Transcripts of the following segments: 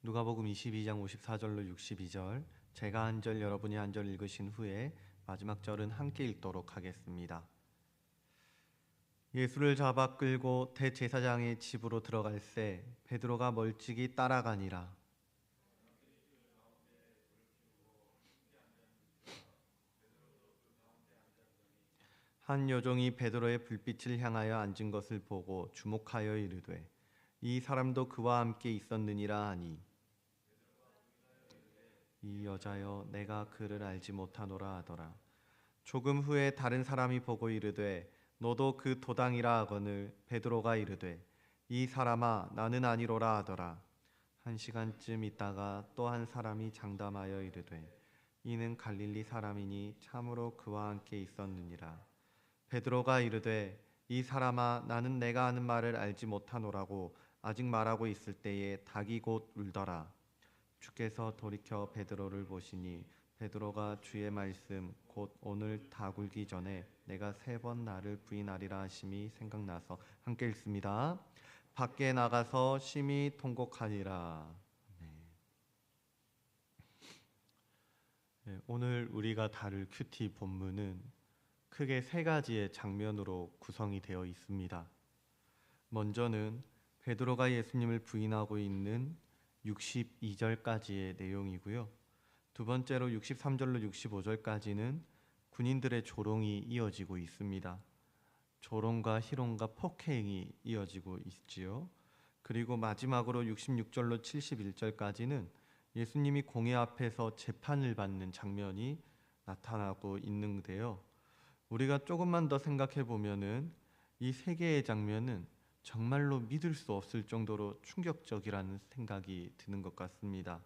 누가복음 22장 54절로 62절, 제가 한 절 여러분이 한 절 읽으신 후에 마지막 절은 함께 읽도록 하겠습니다. 예수를 잡아 끌고 대제사장의 집으로 들어갈새 베드로가 멀찍이 따라가니라. 한 여종이 베드로의 불빛을 향하여 앉은 것을 보고 주목하여 이르되 이 사람도 그와 함께 있었느니라 하니, 이 여자여 내가 그를 알지 못하노라 하더라. 조금 후에 다른 사람이 보고 이르되 너도 그 도당이라 하거늘 베드로가 이르되 이 사람아 나는 아니로라 하더라. 한 시간쯤 있다가 또 한 사람이 장담하여 이르되 이는 갈릴리 사람이니 참으로 그와 함께 있었느니라. 베드로가 이르되 이 사람아 나는 내가 하는 말을 알지 못하노라고 아직 말하고 있을 때에 닭이 곧 울더라. 주께서 돌이켜 베드로를 보시니 베드로가 주의 말씀 곧 오늘 닭 울기 전에 내가 3번 나를 부인하리라 하심이 생각나서 함께 읽습니다. 밖에 나가서 심히 통곡하니라. 오늘 우리가 다룰 큐티 본문은 크게 3가지의 장면으로 구성이 되어 있습니다. 먼저는 베드로가 예수님을 부인하고 있는 62절까지의 내용이고요. 두 번째로 63절로 65절까지는 군인들의 조롱이 이어지고 있습니다. 조롱과 희롱과 폭행이 이어지고 있지요. 그리고 마지막으로 66절로 71절까지는 예수님이 공회 앞에서 재판을 받는 장면이 나타나고 있는데요. 우리가 조금만 더 생각해 보면은 이 3개의 장면은 정말로 믿을 수 없을 정도로 충격적이라는 생각이 드는 것 같습니다.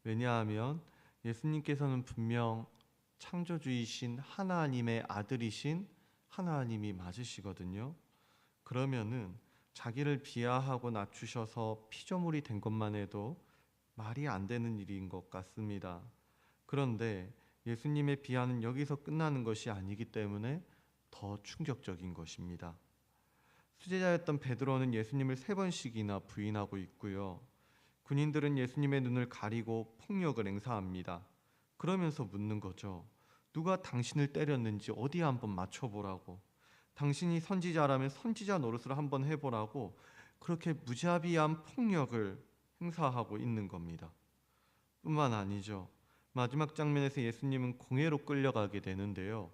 왜냐하면 예수님께서는 분명 창조주이신 하나님의 아들이신 하나님이 맞으시거든요. 그러면은 자기를 비하하고 낮추셔서 피조물이 된 것만 해도 말이 안 되는 일인 것 같습니다. 그런데 예수님의 비하는 여기서 끝나는 것이 아니기 때문에 더 충격적인 것입니다. 수제자였던 베드로는 예수님을 3번씩이나 부인하고 있고요. 군인들은 예수님의 눈을 가리고 폭력을 행사합니다. 그러면서 묻는 거죠. 누가 당신을 때렸는지 어디 한번 맞춰보라고. 당신이 선지자라면 선지자 노릇을 한번 해보라고 그렇게 무자비한 폭력을 행사하고 있는 겁니다. 뿐만 아니죠. 마지막 장면에서 예수님은 공회로 끌려가게 되는데요.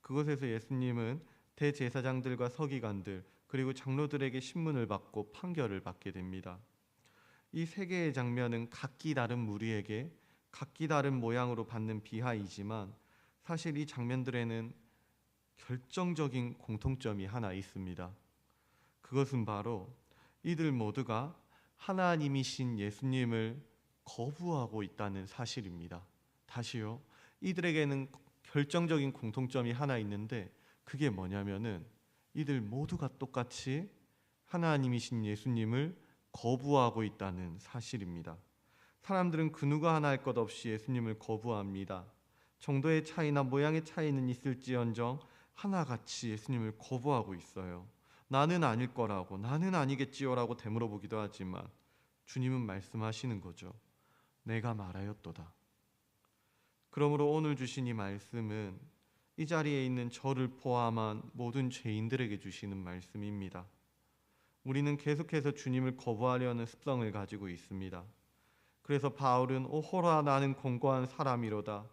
그곳에서 예수님은 대제사장들과 서기관들 그리고 장로들에게 신문을 받고 판결을 받게 됩니다. 이 3개의 장면은 각기 다른 무리에게 각기 다른 모양으로 받는 비하이지만 사실 이 장면들에는 결정적인 공통점이 하나 있습니다. 그것은 바로 이들 모두가 하나님이신 예수님을 거부하고 있다는 사실입니다. 다시요. 이들에게는 결정적인 공통점이 하나 있는데 그게 뭐냐면은 이들 모두가 똑같이 하나님이신 예수님을 거부하고 있다는 사실입니다. 사람들은 그 누구 하나 할 것 없이 예수님을 거부합니다. 정도의 차이나 모양의 차이는 있을지언정 하나같이 예수님을 거부하고 있어요. 나는 아닐 거라고, 나는 아니겠지요라고 되물어 보기도 하지만 주님은 말씀하시는 거죠. 내가 말하였도다. 그러므로 오늘 주신 이 말씀은 이 자리에 있는 저를 포함한 모든 죄인들에게 주시는 말씀입니다. 우리는 계속해서 주님을 거부하려는 습성을 가지고 있습니다. 그래서 바울은 오호라 나는 공고한 사람이로다.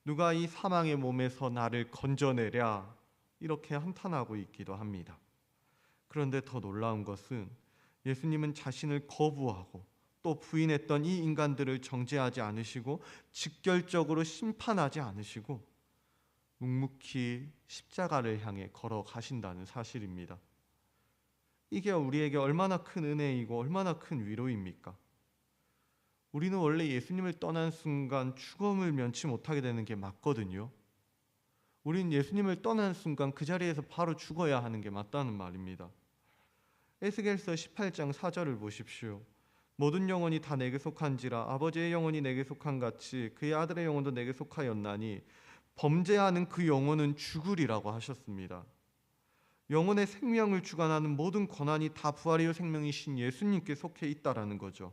누가 이 사망의 몸에서 나를 건져내랴 이렇게 한탄하고 있기도 합니다. 그런데 더 놀라운 것은 예수님은 자신을 거부하고 또 부인했던 이 인간들을 정죄하지 않으시고 직결적으로 심판하지 않으시고 묵묵히 십자가를 향해 걸어가신다는 사실입니다. 이게 우리에게 얼마나 큰 은혜이고 얼마나 큰 위로입니까? 우리는 원래 예수님을 떠난 순간 죽음을 면치 못하게 되는 게 맞거든요. 우리는 예수님을 떠난 순간 그 자리에서 바로 죽어야 하는 게 맞다는 말입니다. 에스겔서 18장 4절을 보십시오. 모든 영혼이 다 내게 속한지라 아버지의 영혼이 내게 속한 같이 그의 아들의 영혼도 내게 속하였나니 범죄하는 그 영혼은 죽으리라고 하셨습니다. 영혼의 생명을 주관하는 모든 권한이 다 부활이요 생명이신 예수님께 속해 있다라는 거죠.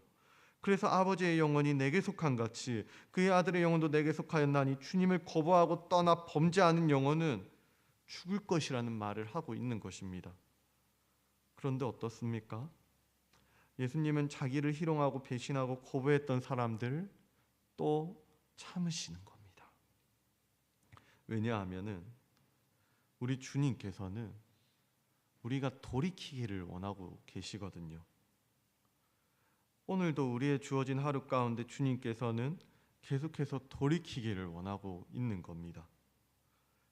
그래서 아버지의 영혼이 내게 속한 같이 그의 아들의 영혼도 내게 속하였나니 주님을 거부하고 떠나 범죄하는 영혼은 죽을 것이라는 말을 하고 있는 것입니다. 그런데 어떻습니까? 예수님은 자기를 희롱하고 배신하고 거부했던 사람들 또 참으시는 겁니다. 왜냐하면은 우리 주님께서는 우리가 돌이키기를 원하고 계시거든요. 오늘도 우리의 주어진 하루 가운데 주님께서는 계속해서 돌이키기를 원하고 있는 겁니다.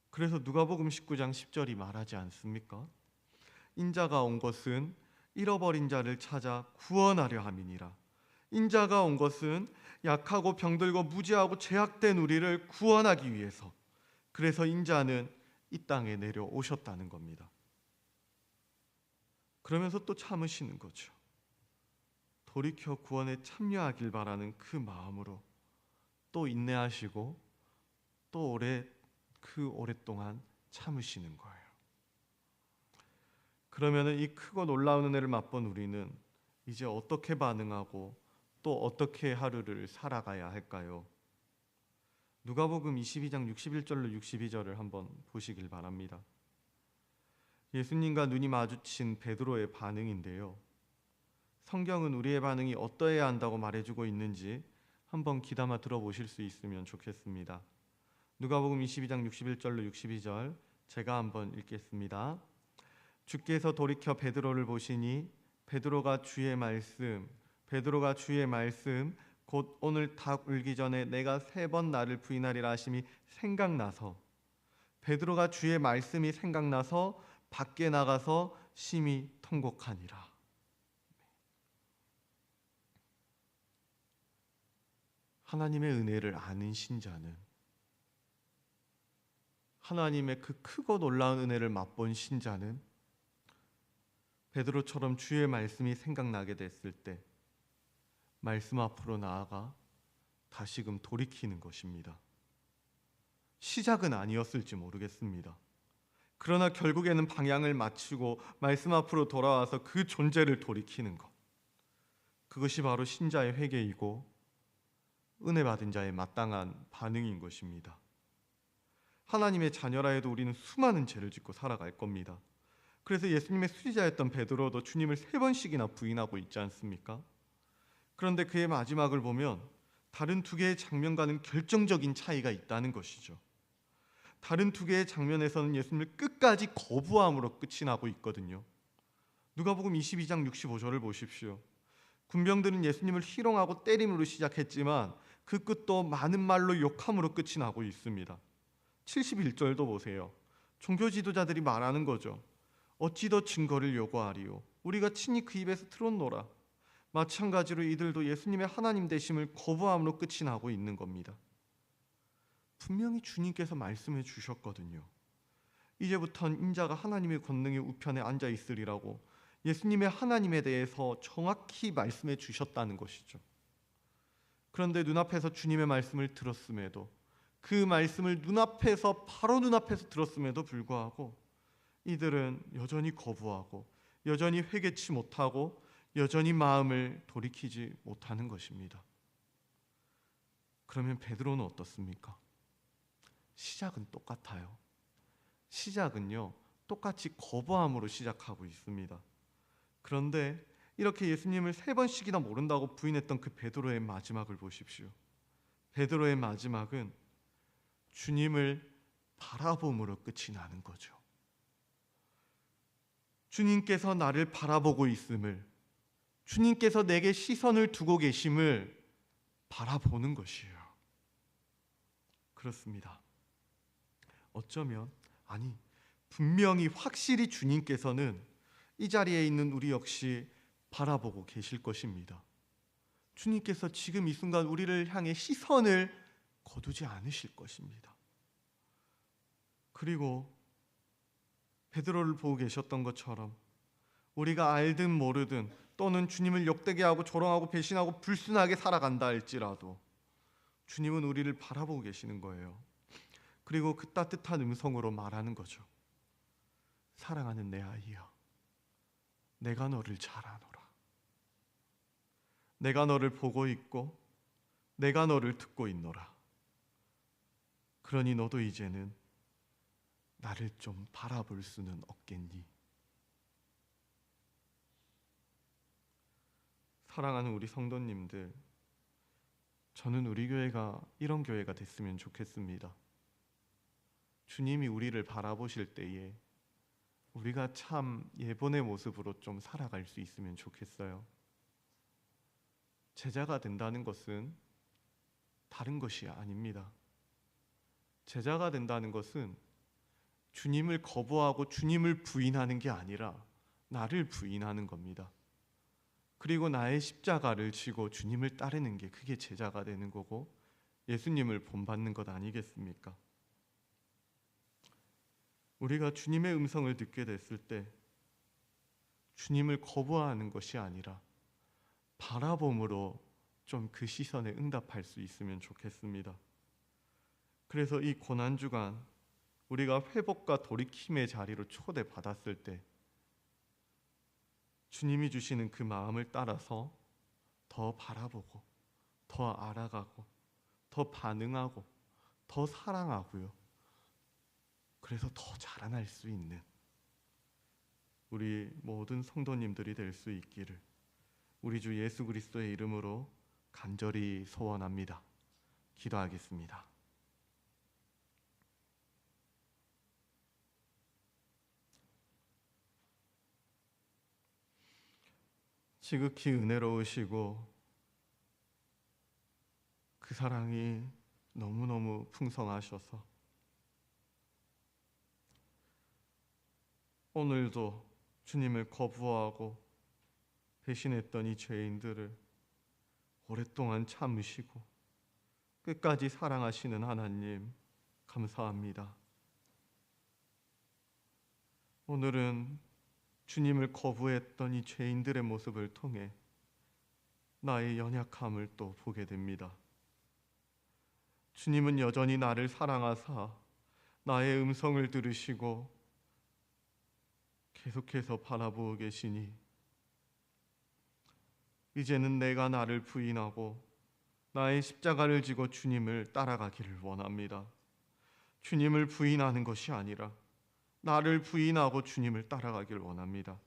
그래서 누가복음 19장 10절이 말하지 않습니까? 인자가 온 것은 잃어버린 자를 찾아 구원하려 함이니라. 인자가 온 것은 약하고 병들고 무지하고 죄악된 우리를 구원하기 위해서, 그래서 인자는 이 땅에 내려오셨다는 겁니다. 그러면서 또 참으시는 거죠. 돌이켜 구원에 참여하길 바라는 그 마음으로 또 인내하시고 또 오랫동안 참으시는 거예요. 그러면 이 크고 놀라운 은혜를 맛본 우리는 이제 어떻게 반응하고 또 어떻게 하루를 살아가야 할까요? 누가복음 22장 61절로 62절을 한번 보시길 바랍니다. 예수님과 눈이 마주친 베드로의 반응인데요. 성경은 우리의 반응이 어떠해야 한다고 말해주고 있는지 한번 귀담아 들어보실 수 있으면 좋겠습니다. 누가복음 22장 61절로 62절 제가 한번 읽겠습니다. 주께서 돌이켜 베드로를 보시니 베드로가 주의 말씀 곧 오늘 닭 울기 전에 내가 3번 나를 부인하리라 하심이 생각나서, 베드로가 주의 말씀이 생각나서 밖에 나가서 심히 통곡하니라. 하나님의 은혜를 아는 신자는, 하나님의 그 크고 놀라운 은혜를 맛본 신자는 베드로처럼 주의 말씀이 생각나게 됐을 때 말씀 앞으로 나아가 다시금 돌이키는 것입니다. 시작은 아니었을지 모르겠습니다. 그러나 결국에는 방향을 맞추고 말씀 앞으로 돌아와서 그 존재를 돌이키는 것, 그것이 바로 신자의 회개이고 은혜 받은 자의 마땅한 반응인 것입니다. 하나님의 자녀라 해도 우리는 수많은 죄를 짓고 살아갈 겁니다. 그래서 예수님의 수지자였던 베드로도 주님을 3번씩이나 부인하고 있지 않습니까? 그런데 그의 마지막을 보면 다른 2개의 장면과는 결정적인 차이가 있다는 것이죠. 다른 2개의 장면에서는 예수님을 끝까지 거부함으로 끝이 나고 있거든요. 누가복음 22장 65절을 보십시오. 군병들은 예수님을 희롱하고 때림으로 시작했지만 그 끝도 많은 말로 욕함으로 끝이 나고 있습니다. 71절도 보세요. 종교 지도자들이 말하는 거죠. 어찌 더 증거를 요구하리요? 우리가 친히 그 입에서 들었노라. 마찬가지로 이들도 예수님의 하나님 되심을 거부함으로 끝이 나고 있는 겁니다. 분명히 주님께서 말씀해 주셨거든요. 이제부터는 인자가 하나님의 권능의 우편에 앉아 있으리라고 예수님의 하나님에 대해서 정확히 말씀해 주셨다는 것이죠. 그런데 눈앞에서 주님의 말씀을 들었음에도, 그 말씀을 바로 눈앞에서 들었음에도 불구하고 이들은 여전히 거부하고 여전히 회개치 못하고 여전히 마음을 돌이키지 못하는 것입니다. 그러면 베드로는 어떻습니까? 시작은 똑같아요. 시작은요, 똑같이 거부함으로 시작하고 있습니다. 그런데 이렇게 예수님을 3번씩이나 모른다고 부인했던 그 베드로의 마지막을 보십시오. 베드로의 마지막은 주님을 바라봄으로 끝이 나는 거죠. 주님께서 나를 바라보고 있음을, 주님께서 내게 시선을 두고 계심을 바라보는 것이에요. 그렇습니다. 어쩌면, 분명히 확실히 주님께서는 이 자리에 있는 우리 역시 바라보고 계실 것입니다. 주님께서 지금 이 순간 우리를 향해 시선을 거두지 않으실 것입니다. 그리고 베드로를 보고 계셨던 것처럼 우리가 알든 모르든 또는 주님을 욕되게 하고 조롱하고 배신하고 불순하게 살아간다 할지라도 주님은 우리를 바라보고 계시는 거예요. 그리고 그 따뜻한 음성으로 말하는 거죠. 사랑하는 내 아이야, 내가 너를 잘 아노라. 내가 너를 보고 있고 내가 너를 듣고 있노라. 그러니 너도 이제는 나를 좀 바라볼 수는 없겠니? 사랑하는 우리 성도님들, 저는 우리 교회가 이런 교회가 됐으면 좋겠습니다. 주님이 우리를 바라보실 때에 우리가 참 예본의 모습으로 좀 살아갈 수 있으면 좋겠어요. 제자가 된다는 것은 다른 것이 아닙니다. 제자가 된다는 것은 주님을 거부하고 주님을 부인하는 게 아니라 나를 부인하는 겁니다. 그리고 나의 십자가를 지고 주님을 따르는 게 그게 제자가 되는 거고 예수님을 본받는 것 아니겠습니까? 우리가 주님의 음성을 듣게 됐을 때 주님을 거부하는 것이 아니라 바라봄으로 좀 그 시선에 응답할 수 있으면 좋겠습니다. 그래서 이 고난주간 우리가 회복과 돌이킴의 자리로 초대받았을 때 주님이 주시는 그 마음을 따라서 더 바라보고 더 알아가고 더 반응하고 더 사랑하고요. 그래서 더 자라날 수 있는 우리 모든 성도님들이 될 수 있기를 우리 주 예수 그리스도의 이름으로 간절히 소원합니다. 기도하겠습니다. 지극히 은혜로우시고 그 사랑이 너무너무 풍성하셔서 오늘도 주님을 거부하고 배신했던 이 죄인들을 오랫동안 참으시고 끝까지 사랑하시는 하나님 감사합니다. 오늘은 주님을 거부했던 이 죄인들의 모습을 통해 나의 연약함을 또 보게 됩니다. 주님은 여전히 나를 사랑하사 나의 음성을 들으시고 계속해서 바라보고 계시니 이제는 내가 나를 부인하고 나의 십자가를 지고 주님을 따라가기를 원합니다. 주님을 부인하는 것이 아니라 나를 부인하고 주님을 따라가기를 원합니다.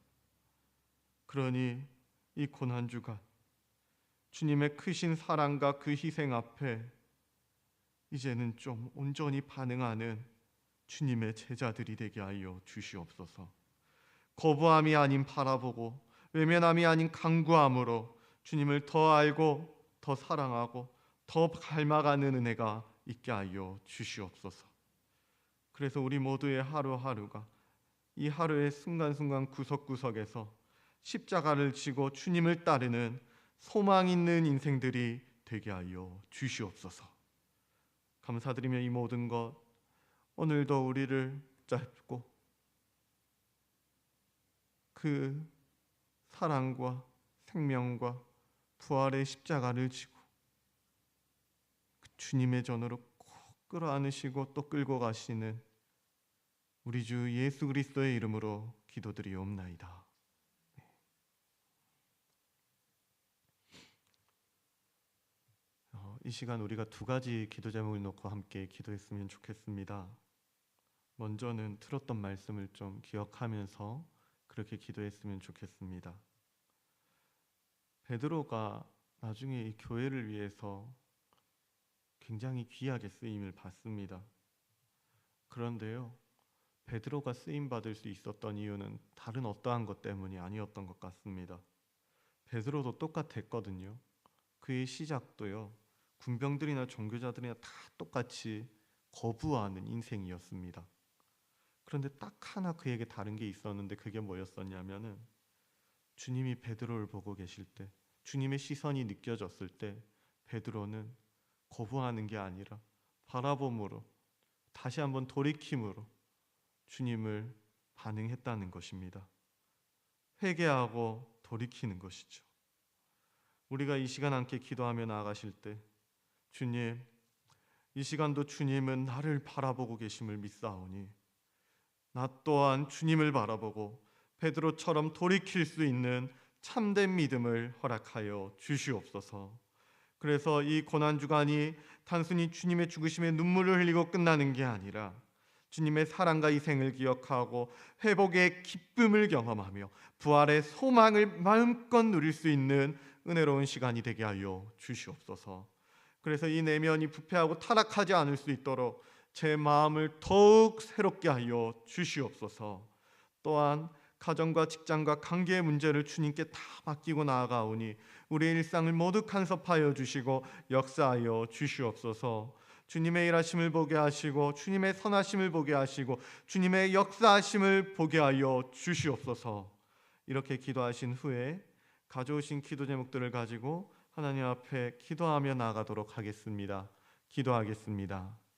그러니 이 고난주간 주님의 크신 사랑과 그 희생 앞에 이제는 좀 온전히 반응하는 주님의 제자들이 되게 하여 주시옵소서. 거부함이 아닌 바라보고 외면함이 아닌 간구함으로 주님을 더 알고 더 사랑하고 더 닮아가는 은혜가 있게 하여 주시옵소서. 그래서 우리 모두의 하루하루가 이 하루의 순간순간 구석구석에서 십자가를 지고 주님을 따르는 소망 있는 인생들이 되게 하여 주시옵소서. 감사드리며 이 모든 것 오늘도 우리를 붙잡고 그 사랑과 생명과 부활의 십자가를 지고 그 주님의 전으로 꼭 끌어안으시고 또 끌고 가시는 우리 주 예수 그리스도의 이름으로 기도드리옵나이다. 이 시간 우리가 두 가지 기도 제목을 놓고 함께 기도했으면 좋겠습니다. 먼저는 들었던 말씀을 좀 기억하면서 그렇게 기도했으면 좋겠습니다. 베드로가 나중에 이 교회를 위해서 굉장히 귀하게 쓰임을 받습니다. 그런데요, 베드로가 쓰임 받을 수 있었던 이유는 다른 어떠한 것 때문이 아니었던 것 같습니다. 베드로도 똑같았거든요. 그의 시작도요, 군병들이나 종교자들이나 다 똑같이 거부하는 인생이었습니다. 그런데 딱 하나 그에게 다른 게 있었는데 그게 뭐였었냐면은 주님이 베드로를 보고 계실 때, 주님의 시선이 느껴졌을 때 베드로는 거부하는 게 아니라 바라봄으로 다시 한번 돌이킴으로 주님을 반응했다는 것입니다. 회개하고 돌이키는 것이죠. 우리가 이 시간 함께 기도하며 나아가실 때 주님, 이 시간도 주님은 나를 바라보고 계심을 믿사오니 나 또한 주님을 바라보고 베드로처럼 돌이킬 수 있는 참된 믿음을 허락하여 주시옵소서. 그래서 이 고난주간이 단순히 주님의 죽으심에 눈물을 흘리고 끝나는 게 아니라 주님의 사랑과 희생을 기억하고 회복의 기쁨을 경험하며 부활의 소망을 마음껏 누릴 수 있는 은혜로운 시간이 되게 하여 주시옵소서. 그래서 이 내면이 부패하고 타락하지 않을 수 있도록 제 마음을 더욱 새롭게 하여 주시옵소서. 또한 가정과 직장과 관계의 문제를 주님께 다 맡기고 나아가오니 우리의 일상을 모두 간섭하여 주시고 역사하여 주시옵소서. 주님의 일하심을 보게 하시고 주님의 선하심을 보게 하시고 주님의 역사하심을 보게 하여 주시옵소서. 이렇게 기도하신 후에 가져오신 기도 제목들을 가지고 하나님 앞에 기도하며 나아가도록 하겠습니다. 기도하겠습니다.